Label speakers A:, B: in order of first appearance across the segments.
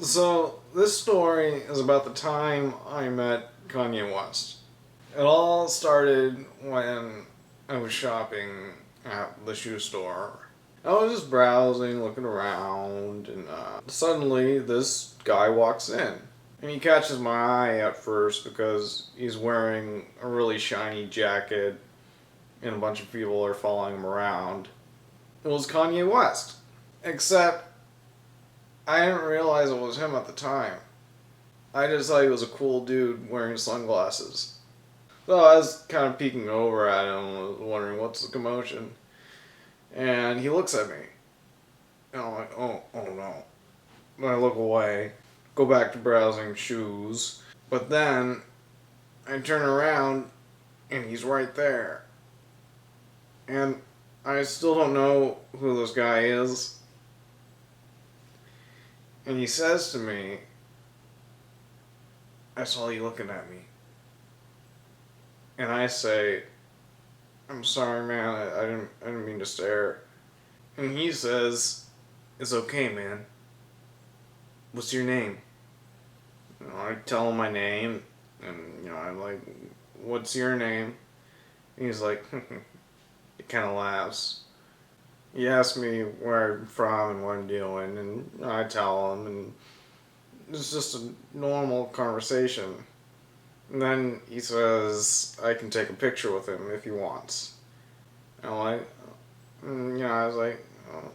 A: So, this story is about the time I met Kanye West. It all started when I was shopping at the shoe store. I was just browsing, looking around, and suddenly this guy walks in. And he catches my eye at first because he's wearing a really shiny jacket and a bunch of people are following him around. It was Kanye West. Except I didn't realize it was him at the time. I just thought he was a cool dude wearing sunglasses. So I was kind of peeking over at him and was wondering what's the commotion. And he looks at me. And I'm like, oh no. And I look away, go back to browsing shoes. But then I turn around and he's right there. And I still don't know who this guy is. And he says to me, I saw you looking at me. And I say, I'm sorry, man. I didn't mean to stare. And he says, it's okay, man. What's your name? I tell him my name, and I'm like, what's your name? And he's like, he kind of laughs. He asks me where I'm from and what I'm doing, and I tell him, and it's just a normal conversation. And then he says I can take a picture with him if he wants. And I'm like, I was like, oh,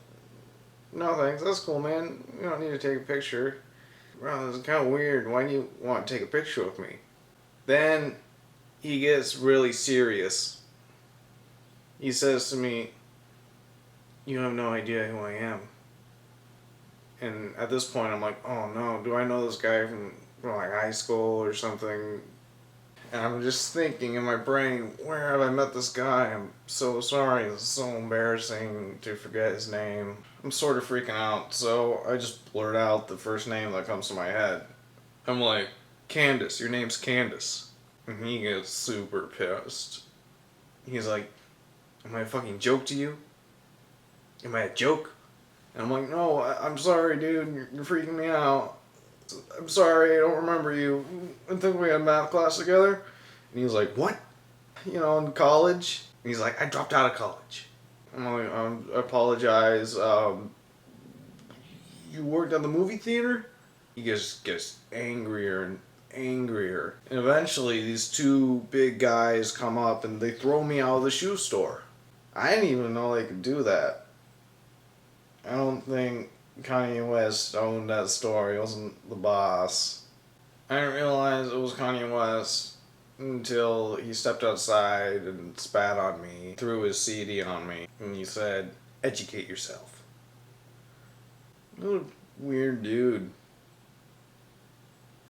A: no thanks, that's cool, man. You don't need to take a picture. Bro, this is kind of weird. Why do you want to take a picture with me? Then he gets really serious. He says to me, you have no idea who I am. And at this point, I'm like, oh no, do I know this guy from like high school or something? And I'm just thinking in my brain, where have I met this guy? I'm so sorry. It's so embarrassing to forget his name. I'm sort of freaking out, so I just blurt out the first name that comes to my head. I'm like, Candace, your name's Candace. And he gets super pissed. He's like, am I a fucking joke to you? Am I a joke? And I'm like, no, I'm sorry, dude. You're freaking me out. I'm sorry, I don't remember you. I think we had math class together. And he was like, what? In college? And he's like, I dropped out of college. I'm like, I apologize. You worked at the movie theater? He just gets angrier and angrier. And eventually, these two big guys come up and they throw me out of the shoe store. I didn't even know they could do that. I don't think Kanye West owned that store. He wasn't the boss. I didn't realize it was Kanye West until he stepped outside and spat on me, threw his CD on me, and he said, educate yourself. What a weird dude.